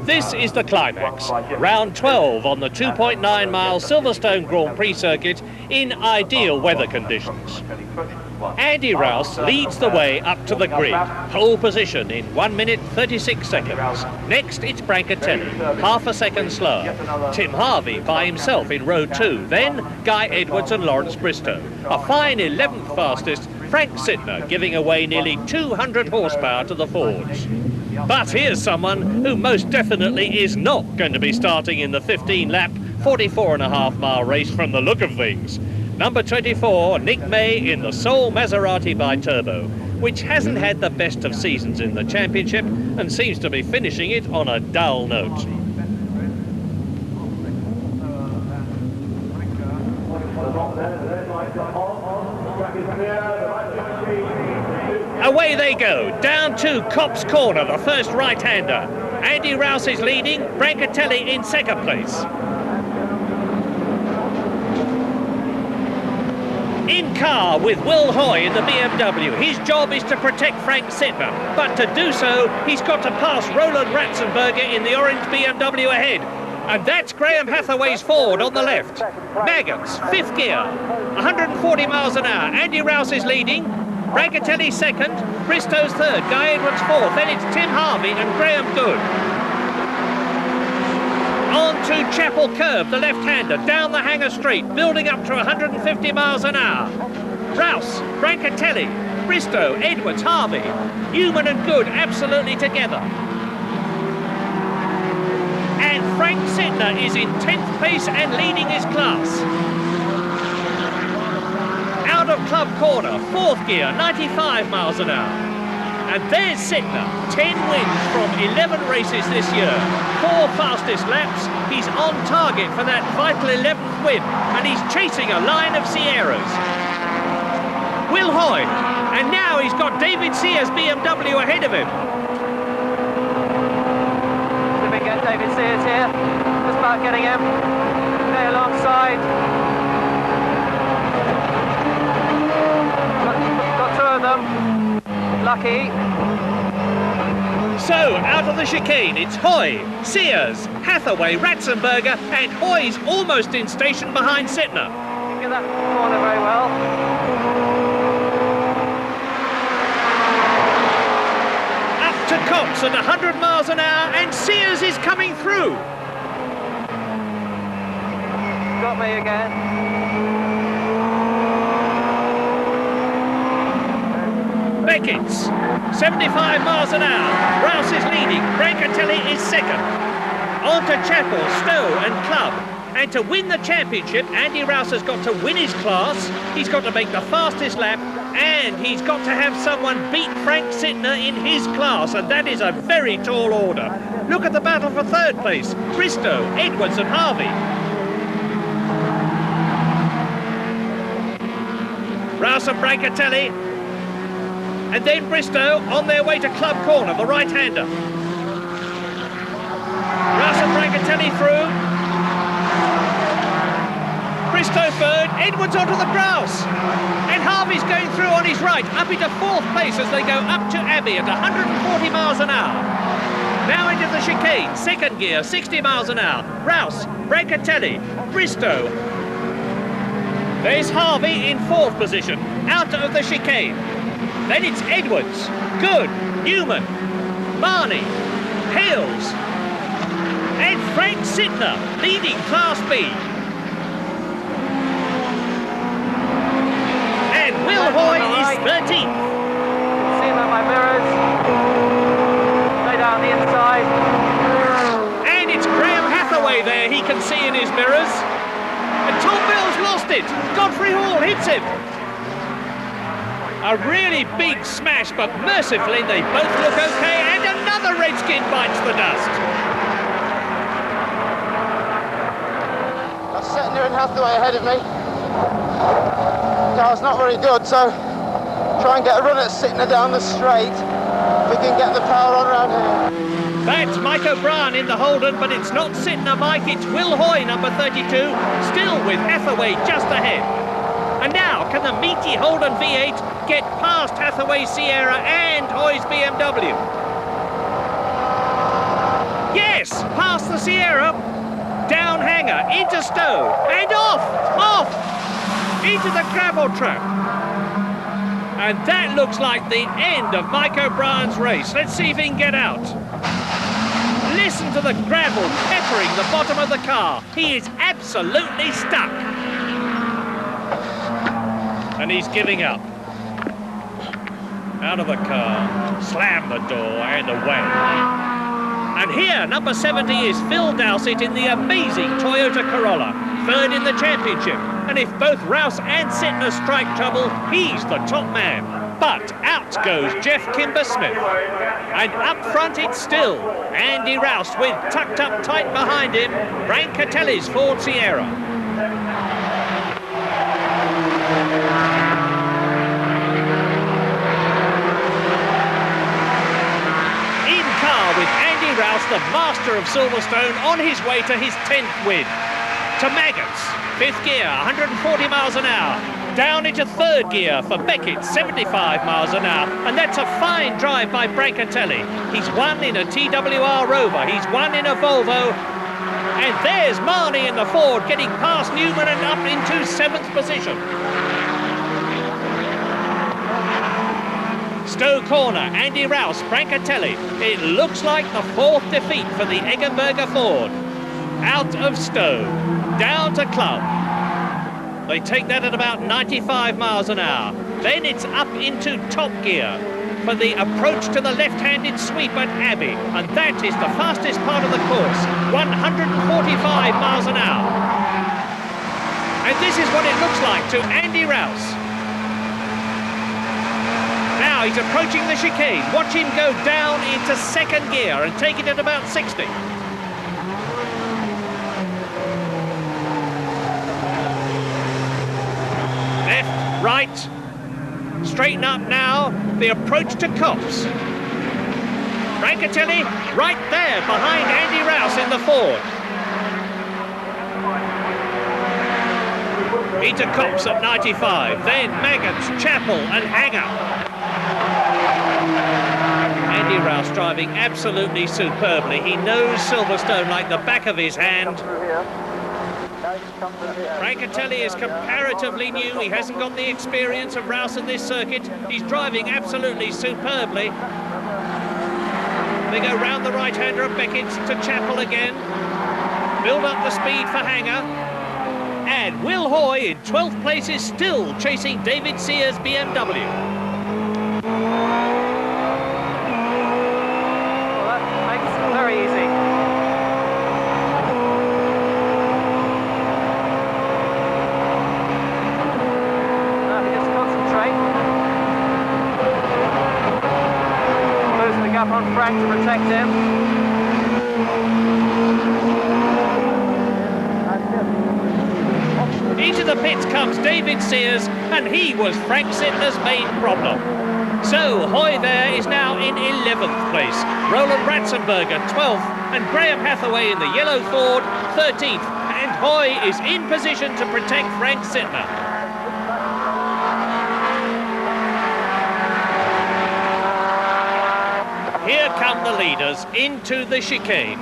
This is the climax, round 12 on the 2.9-mile Silverstone Grand Prix circuit in ideal weather conditions. Andy Rouse leads the way up to the grid, pole position in 1 minute 36 seconds. Next it's Brancatelli, half a second slower. Tim Harvey by himself in row 2, then Guy Edwards and Lawrence Bristow. A fine 11th fastest, Frank Sittner giving away nearly 200 horsepower to the Fords. But here's someone who most definitely is not going to be starting in the 15-lap, 44.5-mile race from the look of things. Number 24, Nick May in the Soul Maserati by Turbo, which hasn't had the best of seasons in the championship and seems to be finishing it on a dull note. Away they go, down to Copse Corner, the first right-hander. Andy Rouse is leading, Brancatelli in second place. In car with Will Hoy in the BMW. His job is to protect Frank Sittner, but to do so, he's got to pass Roland Ratzenberger in the orange BMW ahead. And that's Graham Hathaway's Ford on the left. Maggotts, fifth gear, 140 miles an hour. Andy Rouse is leading, Brancatelli second, Bristow's third, Guy Edwards fourth, then it's Tim Harvey and Graham Good. On to Chapel Curve, the left-hander, down the Hanger Straight, building up to 150 miles an hour. Rouse, Brancatelli, Bristow, Edwards, Harvey, Newman and Good absolutely together. And Frank Sittner is in 10th place and leading his class. Out of Club Corner, fourth gear, 95 miles an hour. And there's Sittner, 10 wins from 11 races this year, 4 fastest laps. He's on target for that vital 11th win, and he's chasing a line of Sierras. Will Hoy, and now he's got David Sears' BMW ahead of him. So we get David Sears here, just about getting him. Stay alongside. Got 2 of them. Lucky. So, out of the chicane, it's Hoy, Sears, Hathaway, Ratzenberger, and Hoy's almost in station behind Sittner. Get that corner very well. Up to Copse at 100 miles an hour, and Sears is coming through. Got me again. Beckett's 75 miles an hour. Rouse is leading. Brancatelli is second. On to Chapel, Stowe and Club. And to win the championship, Andy Rouse has got to win his class. He's got to make the fastest lap. And he's got to have someone beat Frank Sittner in his class. And that is a very tall order. Look at the battle for third place. Bristow, Edwards and Harvey. Rouse and Brancatelli. And then Bristow on their way to Club Corner, the right-hander. Rouse and Brancatelli through. Bristow third, Edwards onto the grass. And Harvey's going through on his right, up into fourth place as they go up to Abbey at 140 miles an hour. Now into the chicane, second gear, 60 miles an hour. Rouse, Brancatelli, Bristow. There's Harvey in fourth position, out of the chicane. Then it's Edwards, Good, Newman, Marnie, Hales, and Frank Sittner leading Class B. And Will Hoy is 13th. See him at my mirrors. Stay down the inside. And it's Graham Hathaway there, he can see in his mirrors. And Tom Bill's lost it. Godfrey Hall hits him. A really big smash, but mercifully they both look okay, and another Redskin bites the dust. That's Sittner and Hathaway ahead of me. Car's not very good, so try and get a run at Sittner down the straight. If we can get the power on around here. That's Mike O'Brien in the Holden, but it's not Sittner, Mike, it's Will Hoy, number 32, still with Hathaway just ahead. And now, can the meaty Holden V8 get past Hathaway's Sierra and Hoy's BMW? Yes! Sierra. Down hanger, into Stowe, and off! Into the gravel trap. And that looks like the end of Mike O'Brien's race. Let's see if he can get out. Listen to the gravel peppering the bottom of the car. He is absolutely stuck. And he's giving up. Out of the car, slam the door and away. And here, number 70 is Phil Dowsett in the amazing Toyota Corolla, third in the championship. And if both Rouse and Sittner strike trouble, he's the top man. But out goes Jeff Kimber-Smith. And up front it's still Andy Rouse with tucked up tight behind him, Brancatelli's Ford Sierra. In car with Andy Rouse, the master of Silverstone, on his way to his 10th win. To Maggots, 5th gear, 140 miles an hour. Down into 3rd gear for Beckett, 75 miles an hour. And that's a fine drive by Brancatelli. He's won in a TWR Rover, he's won in a Volvo. And there's Marnie in the Ford getting past Newman and up into 7th position. Stowe corner, Andy Rouse, Brancatelli. It looks like the 4th defeat for the Eggenberger Ford. Out of Stowe, down to Club. They take that at about 95 miles an hour. Then it's up into top gear for the approach to the left-handed sweep at Abbey. And that is the fastest part of the course, 145 miles an hour. And this is what it looks like to Andy Rouse. Now he's approaching the chicane. Watch him go down into 2nd gear and take it at about 60. Left, right, straighten up now, the approach to Copse. Brancatelli right there behind Andy Rouse in the Ford. Into Copse at 95, then Maggots, Chapel and Hanger. Andy Rouse driving absolutely superbly. He knows Silverstone like the back of his hand. Brancatelli is comparatively new. He hasn't got the experience of Rouse at this circuit. He's driving absolutely superbly. They go round the right-hander of Beckett to Chapel again. Build up the speed for Hanger. And Will Hoy in 12th place is still chasing David Sears' BMW. Well, that makes it very easy. Now he just concentrate. Closing the gap on Frank to protect him. Into the pits comes David Sears, and he was Frank Sittner's main problem. So Hoy there is now in 11th place, Roland Ratzenberger 12th, and Graham Hathaway in the yellow Ford 13th, and Hoy is in position to protect Frank Sittner. Here come the leaders into the chicane.